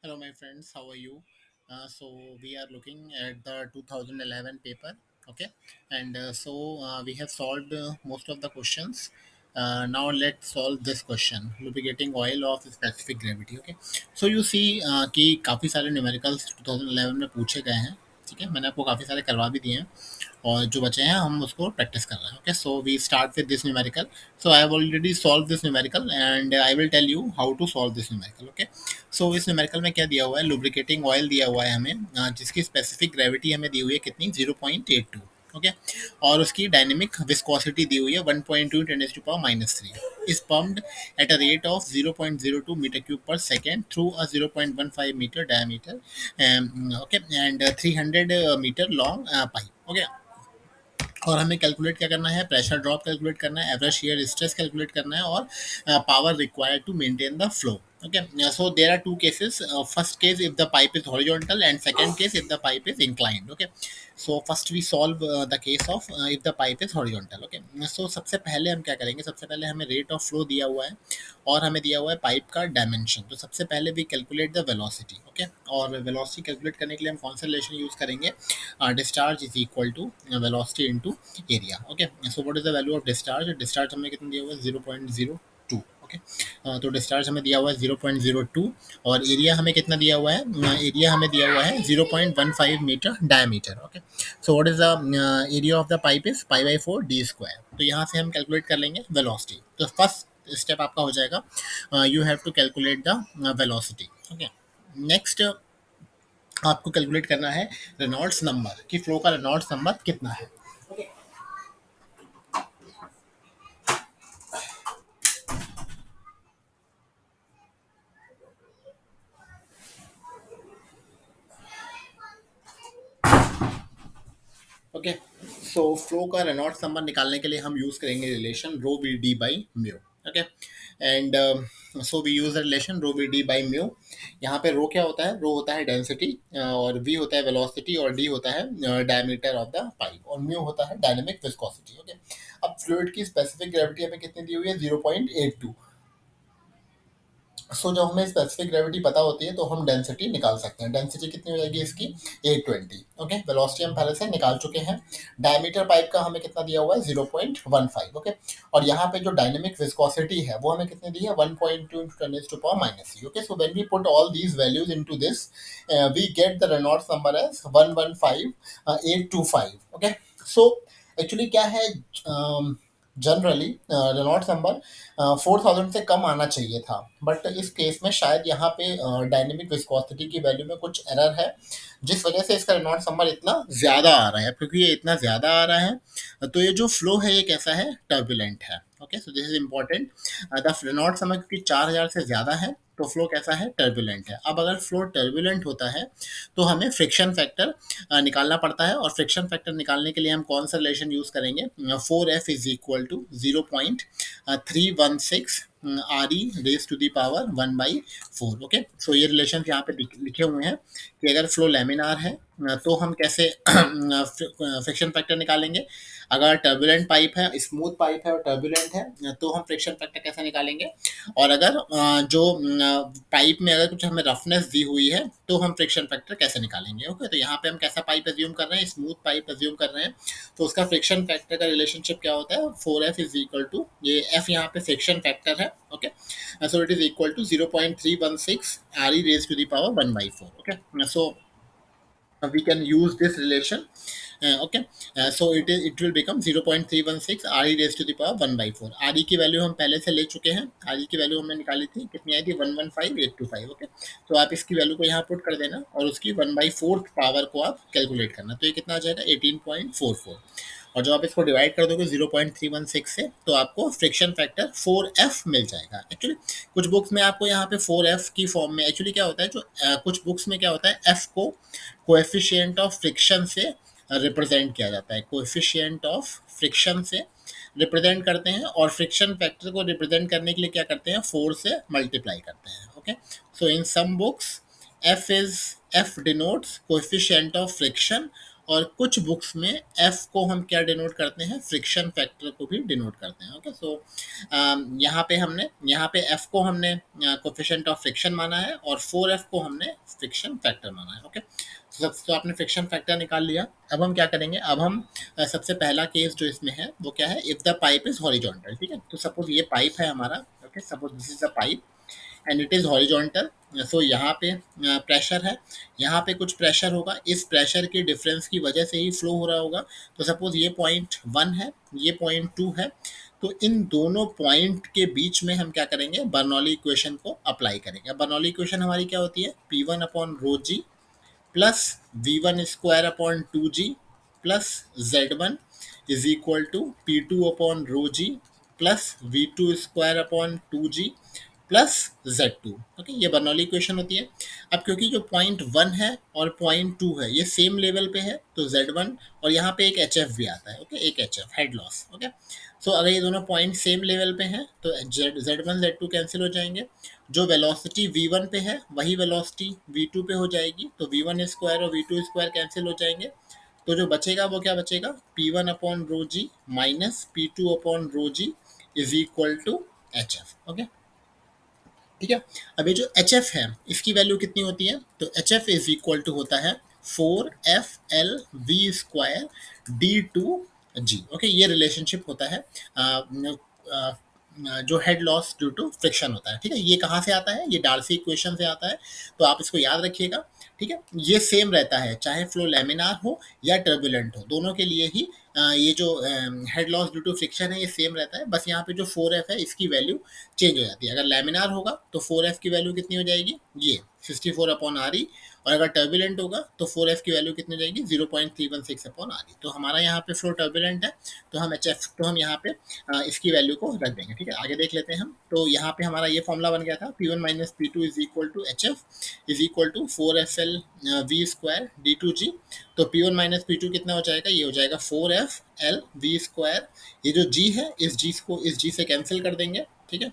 Hello, my friends. How are you? So we are looking at the 2011 paper. Okay, and we have solved most of the questions. Now let's solve this question: lubricating oil of specific gravity. Okay, so you see कि काफ़ी सारे numericals 2011 में पूछे गए हैं. ठीक है, मैंने आपको काफ़ी सारे करवा भी दिए हैं और जो बचे हैं हम उसको प्रैक्टिस कर रहे हैं. Okay, so we start with this numerical. So I have already solve this numerical and I will tell you how to solve this numerical. Okay, so इस न्यूमेरिकल में क्या दिया हुआ है, लुब्रिकेटिंग ऑयल दिया हुआ है हमें, जिसकी स्पेसिफिक ग्रेविटी हमें दी हुई है कितनी, 0.82. ओके, और उसकी डायनेमिक विस्कोसिटी दी हुई है 1.2 × 10⁻³ is pumped at a rate of 0.02 metre cube per second through a 0.15 metre diameter okay and 300 metre long pipe. Okay, और हमें कैलकुलेट क्या करना है, प्रेशर ड्रॉप कैलकुलेट करना है, एवरेज शियर स्ट्रेस कैलकुलेट करना है और power required to maintain the flow. Okay, so there are two cases. First case if the pipe is horizontal, and second case if the pipe is inclined. Okay, so first we solve the case of if the pipe is horizontal. Okay, so सबसे पहले हम क्या करेंगे, सबसे पहले हमें rate of flow दिया हुआ है और हमें दिया हुआ है पाइप का डायमेंशन. तो सबसे पहले we calculate the velocity. Okay, और वेलोसिटी कैलकुलेट करने के लिए हम कौन सा रिलेशन यूज करेंगे, discharge is equal to velocity into area. Okay, so what is the value of discharge. Discharge हमें कितना दिया हुआ है, 0.02. ओके, तो डिस्चार्ज हमें दिया हुआ है 0.02 और एरिया हमें कितना दिया हुआ है, एरिया हमें दिया हुआ है 0.15 metre diameter. Okay, so what is the area of the pipe is π/4 d². तो यहाँ से हम कैलकुलेट कर लेंगे वेलोसिटी. तो फर्स्ट स्टेप आपका हो जाएगा, you have to calculate the velocity. Okay, next आपको कैलकुलेट करना है रेनॉल्ड्स नंबर, कि फ्लो का रेनॉल्ड्स नंबर कितना है. ओके, सो फ्लो का रेनॉल्ड्स नंबर निकालने के लिए हम यूज करेंगे relation rho V D by mu. Okay, and so we use relation rho V D by mu. यहाँ पे रो क्या होता है, रो होता है डेंसिटी और वी होता है वेलोसिटी और डी होता है डायमीटर ऑफ द पाइप और म्यू होता है डायनेमिक विस्कोसिटी. ओके, अब फ्लूइड की स्पेसिफिक ग्रेविटी हमें कितनी दी हुई है, 0.82. सो जब हमें स्पेसिफिक ग्रेविटी पता होती है तो हम डेंसिटी निकाल सकते हैं. डेंसिटी कितनी हो जाएगी इसकी, 820. ओके, वेलोसिटी हम पहले से निकाल चुके हैं. डायमीटर पाइप का हमें कितना दिया हुआ है, 0.15. ओके, और यहाँ पे जो डायनेमिक विस्कोसिटी है वो हमें कितनी दी है, 1.2 × 10⁻³ okay, so when we put all these values into this we get the Reynolds number as 115825. Okay, so actually क्या है, जनरली रेनॉल्ड्स नंबर 4000 से कम आना चाहिए था, बट इस केस में शायद यहाँ पे डायनेमिक विस्कोसिटी की वैल्यू में कुछ एरर है जिस वजह से इसका रेनॉल्ड्स नंबर इतना ज़्यादा आ रहा है. क्योंकि ये इतना ज़्यादा आ रहा है तो ये जो फ्लो है ये कैसा है, टर्बुलेंट है. Okay, so this is important. The Reynolds number क्योंकि 4000 से ज़्यादा है तो फ्लो कैसा है, टर्बुलेंट है. अब अगर फ्लो टर्बुलेंट होता है तो हमें फ्रिक्शन फैक्टर निकालना पड़ता है और फ्रिक्शन फैक्टर निकालने के लिए हम कौन सा रिलेशन यूज करेंगे, 4F is equal to 0.316 R E raise to the power 1/4. Okay, so ये रिलेशन यहाँ पे लिखे हुए हैं कि अगर फ्लो लेमिनार है तो हम कैसे फ्रिक्शन फैक्टर निकालेंगे. अगर टर्बुलेंट पाइप है, स्मूथ पाइप है और टर्बुलेंट है तो हम फ्रिक्शन फैक्टर कैसे निकालेंगे. और अगर जो पाइप में अगर कुछ हमें रफनेस दी हुई है तो हम फ्रिक्शन फैक्टर कैसे निकालेंगे. ओके, तो यहाँ पे हम कैसा पाइप एज्यूम कर रहे हैं, स्मूथ पाइप एज्यूम कर रहे हैं. तो उसका फ्रिक्शन फैक्टर का रिलेशनशिप क्या होता है, 4F इज इक्वल टू, ये F यहाँ पे फ्रिक्शन फैक्टर है. Okay, so it is equal to 0.316 R E raise to the power 1/4. Okay, सो we can use this relation. Okay, so it will become 0.316 re raised to the power 1/4. re की value हम पहले से ले चुके हैं. re की value हमने निकाली थी, कितनी आई थी, 115825. ओके, तो आप इसकी वैल्यू को यहाँ पुट कर देना और उसकी 1/4 पावर को आप कैलकुलेट करना. तो ये कितना आ जाएगा, 18.44. और जब आप इसको डिवाइड कर दोगे 0.316 से तो आपको फ्रिक्शन फैक्टर 4F मिल जाएगा. एक्चुअली कुछ बुक्स में आपको यहाँ पे 4F की फॉर्म में, एक्चुअली क्या होता है, जो कुछ बुक्स में क्या होता है, F को कोएफिशिएंट ऑफ फ्रिक्शन से रिप्रेजेंट किया जाता है. कोएफिशिएंट ऑफ फ्रिक्शन से रिप्रेजेंट करते हैं और फ्रिक्शन फैक्टर को रिप्रेजेंट करने के लिए क्या करते हैं, 4 से मल्टीप्लाई करते हैं. Okay, so in some books F denotes coefficient of friction और कुछ बुक्स में एफ को हम क्या डिनोट करते हैं, फ्रिक्शन फैक्टर को भी डिनोट करते हैं। ओके, सो यहाँ पे एफ को हमने कोफिशिएंट ऑफ फ्रिक्शन माना है और 4f को हमने फ्रिक्शन फैक्टर माना है। ओके, तो आपने फ्रिक्शन फैक्टर निकाल लिया। अब हम क्या करेंगे, अब हम सबसे पहला केस जो इसमें है वो क्या है, if the pipe is horizontal. ठीक है, तो सपोज ये पाइप है हमारा। Okay, suppose this is the pipe and it is horizontal. So यहाँ पे प्रेशर है, यहाँ पे कुछ प्रेशर होगा, इस प्रेशर के डिफरेंस की वजह से ही फ्लो हो रहा होगा। तो सपोज ये पॉइंट 1 है, ये पॉइंट 2 है, तो इन दोनों पॉइंट के बीच में हम क्या करेंगे, बर्नौली इक्वेशन को अप्लाई करेंगे। अब बर्नौली इक्वेशन हमारी क्या होती है, P1 upon rho g plus V1 square upon 2g plus Z1 is equal to P2 upon rho g plus V2 square upon 2g plus Z2। Okay, ये Bernoulli equation होती है। अब क्योंकि जो पॉइंट 1 है और पॉइंट 2 है ये सेम लेवल पे है, तो Z1 और यहाँ पे एक HF भी आता है। ओके, एक HF हेड लॉस। ओके, सो अगर ये दोनों पॉइंट सेम लेवल पे हैं तो Z1 Z2 कैंसिल हो जाएंगे। जो वेलोसिटी V1 पे है वही वेलोसिटी V2 पे हो जाएगी, तो V1 स्क्वायर और V2 स्क्वायर कैंसिल हो जाएंगे। तो जो बचेगा वो क्या बचेगा, P1 upon rho ji minus P2 upon rho ji is equal to HF। Okay, ठीक है। अब ये जो एच एफ है इसकी वैल्यू कितनी होती है, तो H F is equal to होता है 4f(L)v²d2g। ओके, ये रिलेशनशिप होता है अ, जो head loss due to friction होता है। ठीक है, ये कहाँ से आता है, ये डार्सी इक्वेशन से आता है, तो आप इसको याद रखिएगा। ठीक है, ये सेम रहता है चाहे फ्लो लैमिनार हो या टर्बुलेंट हो, दोनों के लिए ही ये जो head loss due to friction है ये सेम रहता है। बस यहाँ पे जो 4f है इसकी वैल्यू चेंज हो जाती है। अगर लैमिनार होगा तो 4f की वैल्यू कितनी हो जाएगी, ये 64 अपॉन आर ई, और अगर टर्बुलेंट होगा तो 4f की वैल्यू कितनी हो जाएगी, 0.316 अपॉन आर ई। तो हमारा यहाँ पे फ्लो टर्बुलेंट है, तो हम एच एफ तो हम यहाँ पे इसकी वैल्यू को रख देंगे। ठीक है, आगे देख लेते हैं हम। तो यहाँ पे हमारा ये फॉर्मूला बन गया था, P1 minus P2 is equal to H F is equal to 4FL(V²)d2g। तो P1 माइनस P2 कितना हो जाएगा, ये हो जाएगा 4FL(V²). ये जो g है इस g से कैंसिल कर देंगे। ठीक है,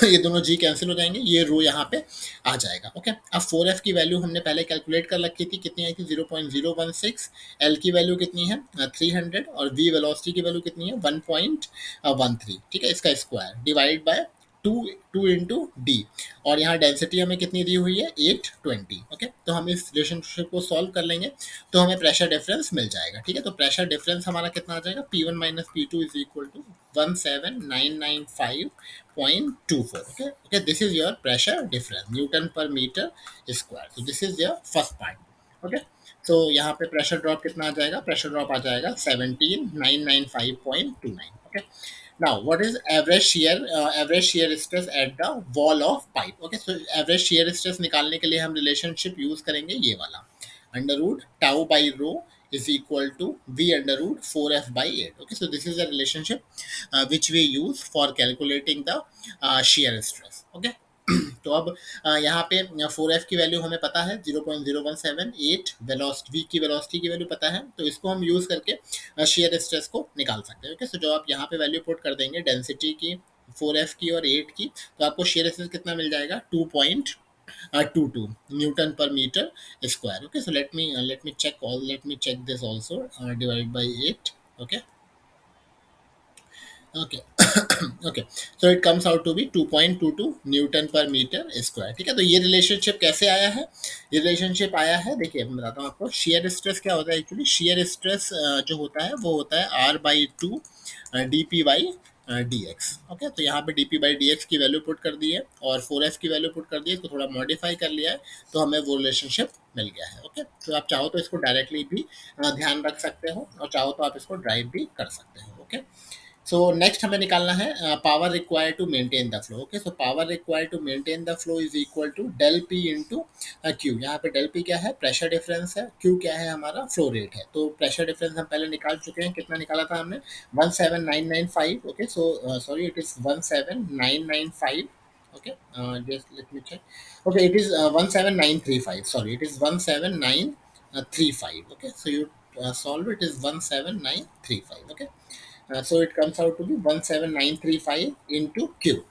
ये दोनों जी कैंसिल हो जाएंगे, ये रो यहाँ पे आ जाएगा। ओके, अब 4f की वैल्यू हमने पहले कैलकुलेट कर रखी थी, कितनी आई थी 0.016। एल की वैल्यू कितनी है 300 और वी वेलोसिटी की वैल्यू कितनी है 1.13। ठीक है, इसका square divide by two two into D, और यहाँ डेंसिटी हमें कितनी दी हुई है 820। ओके, तो हम इस रिलेशनशिप को सॉल्व कर लेंगे तो हमें प्रेशर डिफरेंस मिल जाएगा। ठीक है, तो प्रेशर डिफरेंस हमारा कितना आ जाएगा, P1 minus P2 is equal to 17995.24। okay, this is your pressure difference, Newton per meter square. So this is your first part. Okay, so यहाँ पे प्रेशर ड्रॉप कितना आ जाएगा, प्रेशर ड्रॉप आ जाएगा 17995.29। Okay, now what is average shear stress at the wall of pipe? Okay, so average shear stress निकालने के लिए हम रिलेशनशिप यूज करेंगे ये वाला, under root tau by rho is equal to v under root 4f by 8. Okay, so this is the relationship which we use for calculating the shear stress. Okay, तो अब यहाँ पे 4f की value हमें पता है 0.0178, वेलोसिटी v की velocity की वैल्यू पता है, तो इसको हम यूज करके शेयर स्ट्रेस को निकाल सकते हैं। ओके, सो जो आप यहाँ पे वैल्यू पुट कर देंगे डेंसिटी की 4f की और 8 की, तो आपको शेयर स्ट्रेस कितना मिल जाएगा 2.22 न्यूटन पर metre square. Okay, so let me check this also, divide by 8. Okay, okay. Okay, so it comes out to be 2.22 Newton पर मीटर स्क्वायर। ठीक है, तो ये रिलेशनशिप कैसे आया है, ये रिलेशनशिप आया है, देखिए मैं बताता हूँ आपको। शेयर स्ट्रेस क्या होता है, एक्चुअली शेयर स्ट्रेस जो होता है वो होता है R/2 dp/dx। ओके, तो यहाँ पे dp/dx की वैल्यू पुट कर दी है और 4f की वैल्यू पुट कर दी है, इसको थोड़ा मॉडिफाई कर लिया है, तो हमें वो रिलेशनशिप मिल गया है। ओके, तो आप चाहो तो इसको डायरेक्टली भी ध्यान रख सकते हो और चाहो तो आप इसको ड्राइव भी कर सकते हो। ओके, सो नेक्स्ट हमें निकालना है power required to maintain the flow. Okay, so power required to maintain the flow is equal to del P into Q. यहाँ पे डेल पी क्या है, प्रेशर डिफरेंस है, क्यू क्या है, हमारा फ्लो रेट है। तो प्रेशर डिफरेंस हम पहले निकाल चुके हैं, कितना निकाला था हमने 17995। Okay, so sorry it is 17995। okay, just let me check। okay, it is 17935, sorry it is 17935। okay, so you solve it is 17935। okay, so it comes out to be 17935 into Q.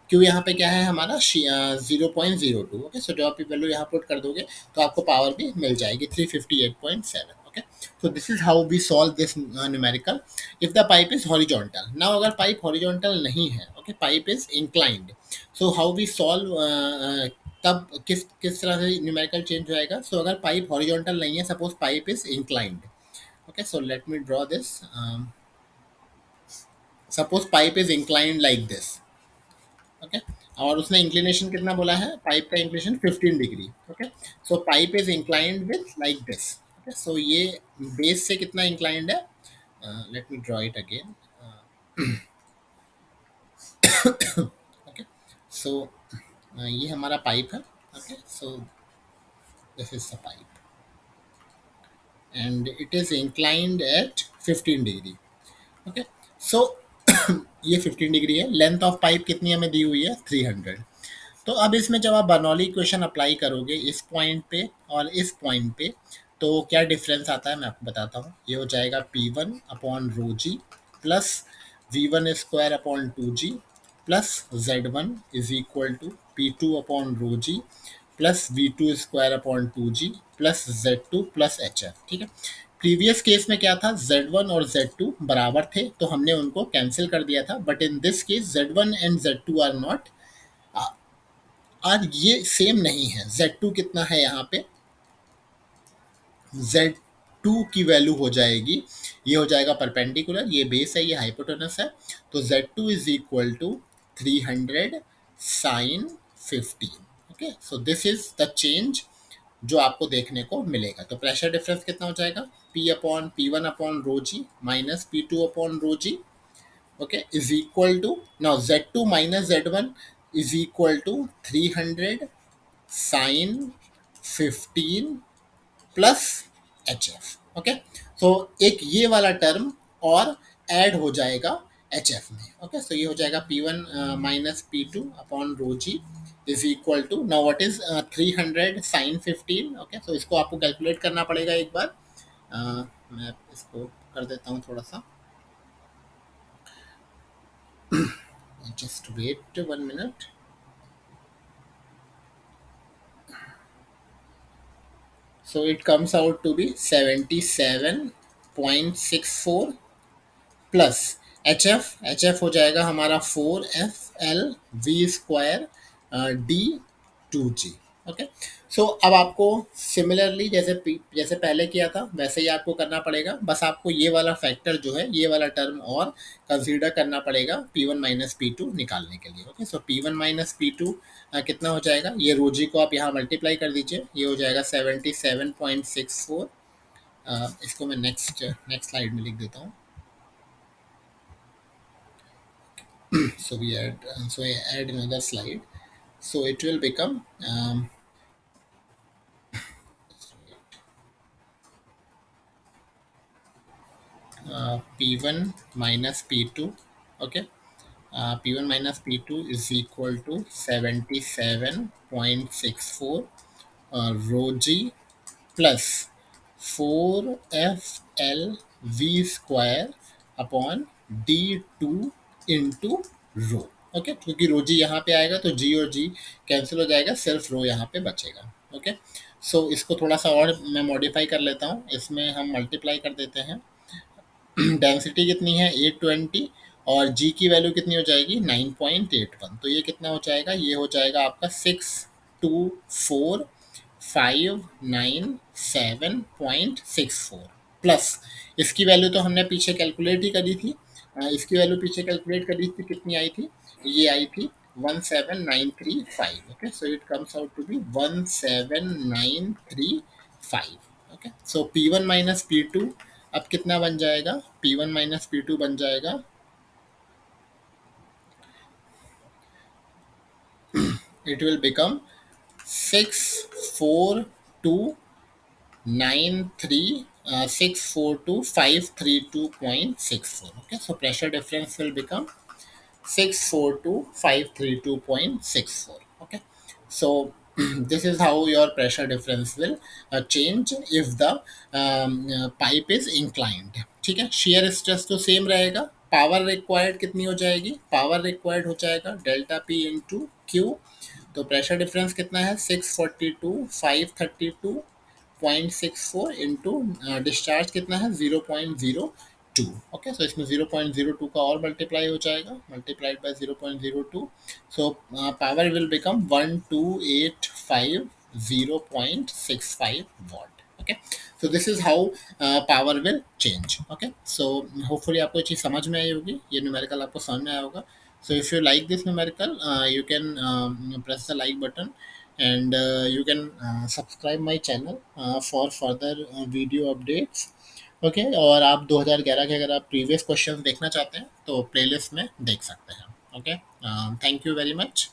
क्यों यहाँ पे क्या है हमारा 0.02। Okay, सो जब आप value यहाँ put कर दोगे तो आपको पावर भी मिल जाएगी 358.7। Okay, so this is how we solve this numerical if the pipe is horizontal. Now अगर pipe horizontal नहीं है, okay, pipe is inclined, so how we solve तब किस किस तरह से न्यूमेरिकल चेंज होएगा। सो अगर पाइप हॉरिजॉन्टल नहीं है, suppose pipe is inclined. Okay, so let me draw this. Suppose pipe is inclined like this. Okay, और उसने इंक्लिनेशन कितना बोला है, पाइप का inclination 15 degree. Okay, so pipe is inclined with like this. Okay, so ये base से कितना इंक्लाइंड है, let me draw it again. Okay, so ये हमारा पाइप है। Okay, so this is the pipe and it is inclined eight 15 degree. Okay, so ये 15 degree है। लेंथ ऑफ पाइप कितनी हमें दी हुई है, 300। तो अब इसमें जब आप बर्नौली इक्वेशन अप्लाई करोगे इस पॉइंट पे और इस पॉइंट पे, तो क्या डिफरेंस आता है मैं आपको बताता हूँ। ये हो जाएगा P1 upon rho g plus V1 square upon 2G plus Z1 is equal to P2 upon rho g plus V2 square upon 2G plus Z2 plus HF। ठीक है, प्रीवियस केस में क्या था, Z1 और Z2 बराबर थे तो हमने उनको कैंसिल कर दिया था, but in this case Z1 and Z2 are not, और ये सेम नहीं है। Z2 कितना है यहाँ पे, Z2 की वैल्यू हो जाएगी, ये हो जाएगा परपेंडिकुलर, ये बेस है, ये हाइपोटेनस है, तो Z2 is equal to 300 sine 15। Okay, so this is the change जो आपको देखने को मिलेगा। तो प्रेशर डिफरेंस कितना हो जाएगा, P1 upon rho ji minus P2 upon rho G, okay, is equal to, now Z2 minus Z1 is equal to 300 sine 15 plus H F. Okay, so एक ये वाला टर्म और ऐड हो जाएगा एच एफ में। ओके, सो ये हो जाएगा P1 minus P2 upon rho ji is equal to, now what is 300 sine 15। Okay, so इसको आपको कैलकुलेट करना पड़ेगा एक बार। मैं इसको कर देता हूँ थोड़ा सा, just wait 1 minute. So it comes out to be 77.64 plus H F हो जाएगा हमारा 4FL V square D 2G। Okay, so अब आपको सिमिलरली जैसे पहले किया था वैसे ही आपको करना पड़ेगा, बस आपको ये वाला फैक्टर जो है, ये वाला टर्म और कंसीडर करना पड़ेगा P1 माइनस P2 निकालने के लिए। Okay, so P1 minus P2 कितना हो जाएगा, ये रोजी को आप यहाँ मल्टीप्लाई कर दीजिए, ये हो जाएगा 77.64। इसको मैं नेक्स्ट नेक्स्ट स्लाइड में लिख देता हूँ। So I add another slide, so it will become P1 minus P2. Okay, P1 minus P2 is equal to 77.64 rho g plus 4FL V square upon D2 into rho. Okay, क्योंकि रो जी यहाँ पे आएगा तो जी और जी कैंसिल हो जाएगा, सिर्फ रो यहाँ पे बचेगा। ओके, सो इसको थोड़ा सा और मैं मॉडिफाई कर लेता हूँ, इसमें हम मल्टीप्लाई कर देते हैं। डेंसिटी कितनी है 820 और जी की वैल्यू कितनी हो जाएगी 9.81, तो ये कितना हो जाएगा, ये हो जाएगा आपका 624,597.64 प्लस इसकी वैल्यू तो हमने पीछे कैलकुलेट ही करी थी। इसकी वैल्यू पीछे कैलकुलेट करी थी, कितनी आई थी, ये आई थी 17935। Okay, so it comes out to be 17935। Okay, so P1 minus P2 अब कितना बन जाएगा, P1 माइनस P2 बन जाएगा, it will become 642,532.64। okay, so pressure difference will become 642,532.64। okay, so this is how your pressure difference will change if the pipe is inclined। ठीक है, shear stress तो same रहेगा, पावर रिक्वायर्ड कितनी हो जाएगी, power required हो जाएगा delta P into Q. तो प्रेशर डिफरेंस कितना है, 642 532.64 इंटू डिस्चार्ज कितना है 0.02। ओके, सो इसमें 0.02 का और मल्टीप्लाई हो जाएगा, multiplied by 0.02। So power will become 1285 watt। Okay, so this is how power will change। okay, so hopefully आपको ये चीज़ समझ में आई होगी, ये न्यूमेरिकल आपको समझ में आया होगा। so if you like this numerical, you can press the like button, and you can subscribe my channel for further video updates। Okay, और आप 2011 के अगर आप प्रीवियस क्वेश्चन देखना चाहते हैं तो प्लेलिस्ट में देख सकते हैं। Okay, thank you very much.